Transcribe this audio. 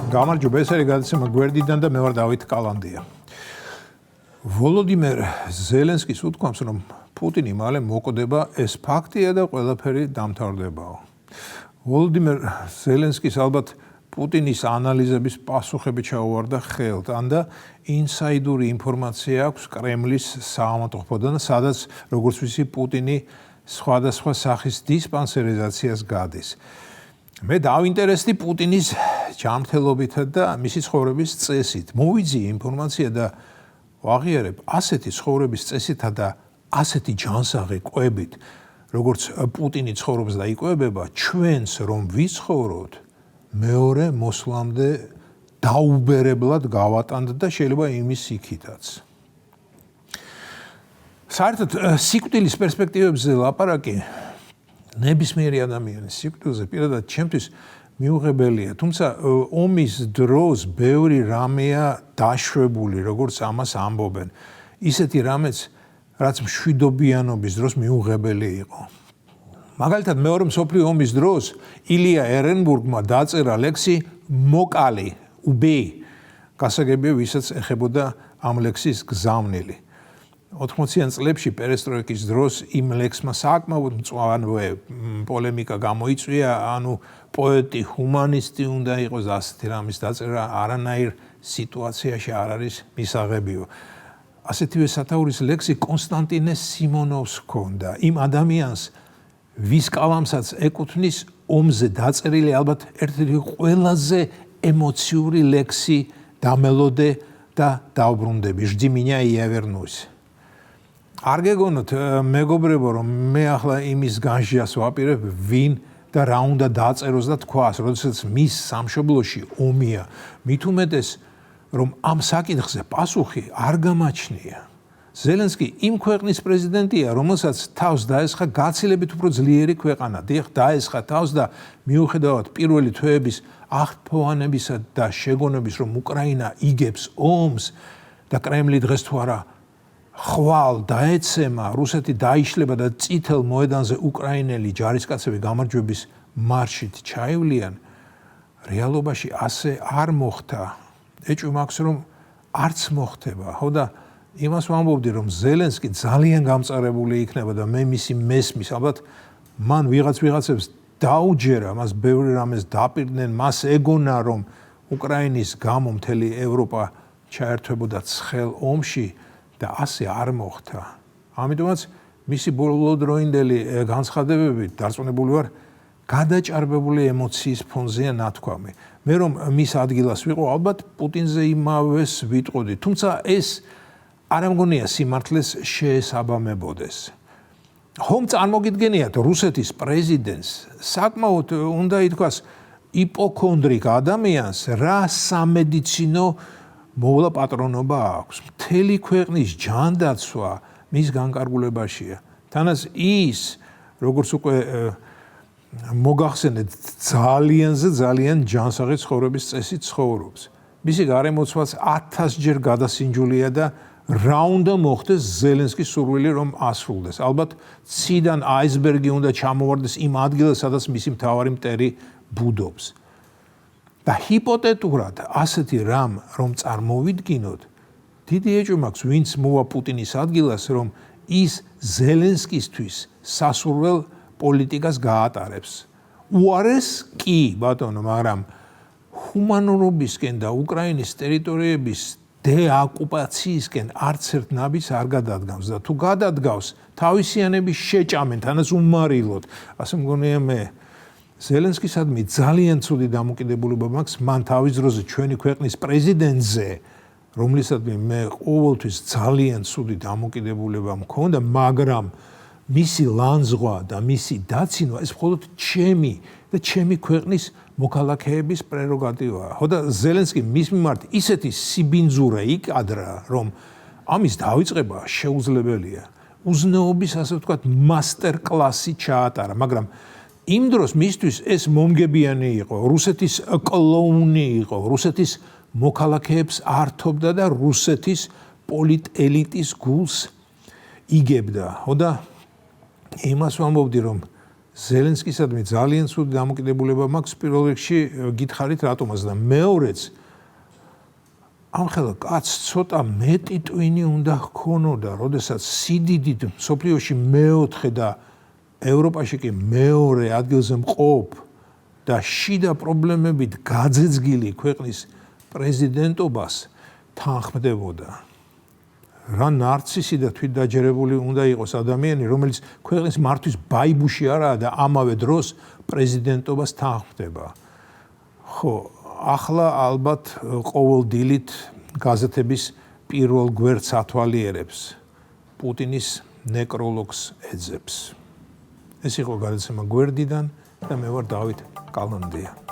გამარჯობა, ეს არის გადაცემა გვერდიდან და მე ვარ დავით კალანდია. ვოლოდიმერ ზელენსკის უთქვამს, რომ პუტინი მალე მოკვდება, ეს ფაქტია და ყველაფერი დამთავრდებაო. ვოლოდიმერ ზელენსკის ალბათ პუტინის ანალიზების პასუხები ჩაუვარდა ხელთან და ინსაიდური ინფორმაცია აქვს კრემლის საავადმყოფოდან, სადაც როგორც ვიცი პუტინი სხვადასხვა სახის დისპანსერიზაციას გადის. მე დავინტერესდი პუტინის ჯანმრთელობითა და მისი ცხოვრების წესით. მოვიძიე ინფორმაცია და ვაღიარებ ასეთი ცხოვრების წესითა და ასეთი ჯანსაღი კვებით, როგორც პუტინი ცხოვრობს და იკვებება, ჩვენს რომ ვიცხოვროთ, მეორე მოსვლამდე დაუბერებლად გავატანთ და შეიძლება იმის იქითაც. საერთოდ სიკვდილის პერსპექტივებზე ლაპარაკი ნებისმიერი ადამიანის სიკვდილზე პირადად ჩემთვის მიუღებელია, თუმცა ომის დროს ბევრი რამეა დაშვებული, როგორც ამას ამბობენ. ისეთი რამეც, რაც მშვიდობიანობის დროს მიუღებელი იყო. მაგალითად, მეორე მსოფლიო ომის დროს ილია ერენბურგმა დაწერა ლექსი მოკალი, უბეი, გასაგებია, ვისაც ეხებოდა ამ ლექსის გზავნილი. 80-იან წლებში პერესტროიკის დროს იმ ლექსმა საკმაოდ მწვანე პოლემიკა გამოიწვია, ანუ პოეტი, ჰუმანისტი უნდა იყოს და ასეთი რამის დაწერა არანაირ სიტუაციაში არ არის მისაღებიო. ასეთივე სათაურის ლექსი კონსტანტინე სიმონოვს ჰქონდა. იმ ადამიანს, ვის კალამსაც ეკუთვნის ომზე დაწერილი ალბათ ერთ-ერთი ყველაზე ემოციური ლექსი დამელოდე და დაუბრუნდები. Жди меня, и я вернусь. არ გეგონოთ მეგობრებო, რომ მე ახლა იმის განსჯას ვაპირებ, ვინ და რა უნდა დაწეროს და თქვას, როდესაც მის სამშობლოში ომია. მით უმეტეს, რომ ამ საკითხზე პასუხი არ გამაჩნია. ზელენსკი იმ ქვეყნის პრეზიდენტია, რომელსაც თავს დაესხა გაცილებით უფრო ძლიერი ქვეყანა. დიახ, დაესხა თავს და მიუხედავად პირველი თვეების აღფრთოვანებისა და შეგონების, რომ უკრაინა იგებს ომს და კრემლი დღეს თუ არა ხვალ დაეცემა, რუსეთი დაიშლება და წითელ მოედანზე უკრაინელი ჯარისკაცები გამარჯვების მარშით ჩაივლიან, რეალობაში ასე არ მოხდა. ეჭვი მაქვს, რომ არც მოხდება. ხო და იმას ვამბობდი, რომ ზელენსკი ძალიან გამწარებული იქნება და მე მისი მესმის, ალბათ მან ვიღაცებს დაუჯერა, მას ბევრი რამეს დაპირდნენ, მას ეგონა, რომ უკრაინის გამო მთელი ევროპა ჩაერთვებოდა ცხელ ომში და ასე არ მოხდა. ამიტომაც მისი ბოლოდროინდელი განცხადებები დარწმუნებული ვარ, გადაჭარბებული ემოციის ფონზეა ნათქვამი. მე რომ მის ადგილას ვიყო, ალბათ პუტინზე იმავეს ვიტყოდი, თუმცა ეს არ ამგონია სიმართლეს შეესაბამებოდეს. ხომ წარმოგიდგენიათ რუსეთის პრეზიდენტს საკმაოდ უნდა ითქვას იპოქონდრიკ ადამიანს რა სამედიცინო მოვლა პატრონობა აქვს. მთელი ქვეყნის ჯანდაცვა მის განკარგულებაშია. თანაც ის, როგორც უკვე მოგახსენეთ, ძალიან ჯანსაღი ცხოვრების წესით ცხოვრობს. მისი გარემოცვაც 1000-ჯერ გადასინჯულია და რა უნდა მოხდეს ზელენსკის სურვილი რომ ასრულდეს. ალბათ ციდან აისბერგი უნდა ჩამოვარდეს იმ ადგილას, სადაც მისი მთავარი მტერი ბუდობს. და ჰიპოთეტურად ასეთი რამ რომ წარმოვიდგინოთ, დიდი ეჭვი მაქვს, ვინც მოვა პუტინის ადგილას, რომ ის ზელენსკისთვის სასურველ პოლიტიკას გაატარებს. უარეს კი, ბატონო, მაგრამ ჰუმანურობისკენ და უკრაინის ტერიტორიების დეოკუპაციისკენ არც ერთ ნაბიჯს არ გადადგავს და თუ გადადგავს, თავისიანების შეჭამენ, თანაც უმარილოდ. ასე მგონია მე. ზელენსკისადმი ძალიან ცუდი დამოკიდებულება მაქვს მან თავის დროზე ჩვენი ქვეყნის პრეზიდენტზე, რომლისადმი მე ყოველთვის ძალიან ცუდი დამოკიდებულება მქონდა, მაგრამ მისი ლანძღვა და მისი დაცინვა ეს მხოლოდ ჩემი და ჩემი ქვეყნის მოქალაქეების პრეროგატივაა. ხო და ზელენსკი მის მიმართ ისეთი სიბინძურა იკადრა, რომ ამის დავიწყება შეუძლებელია. უზნეობის, ასე ვთქვათ, მასტერ კლასი ჩაატარა, მაგრამ იმ დროს მისთვის ეს მომგებიანი იყო, რუსეთის კლოუნი იყო, რუსეთის მოქალაქეებს ართობდა და რუსეთის პოლიტ-ელიტის გულს იგებდა. ხო და იმას ვამბობდი, რომ ზელენსკისადმი ძალიან ცუდი დამოკიდებულება მაქვს პირველ რიგში გითხარით რატომაც და მეორეც ამხელა კაცს ცოტა მეტი ტვინი უნდა ჰქონოდა, როდესაც სიდიდით მსოფლიოში მეოთხე და ევროპაში კი მეორე ადგილზე მყოფ და შიდა პრობლემებით გაძეძგილი ქვეყნის პრეზიდენტობას თანხმდებოდა. რა ნარცისი და თვითდაჯერებული უნდა იყოს ადამიანი, რომელიც ქვეყნის მართვის ბაიბუში არაა და ამავე დროს პრეზიდენტობას თანხმდება. ხო, ახლა ალბათ ყოველ დილით გაზეთების პირველ გვერდს ათვალიერებს პუტინის ნეკროლოგს ეძებს. ეს იყო გადაცემა გვერდიდან და მე ვარ დავით კალანდია.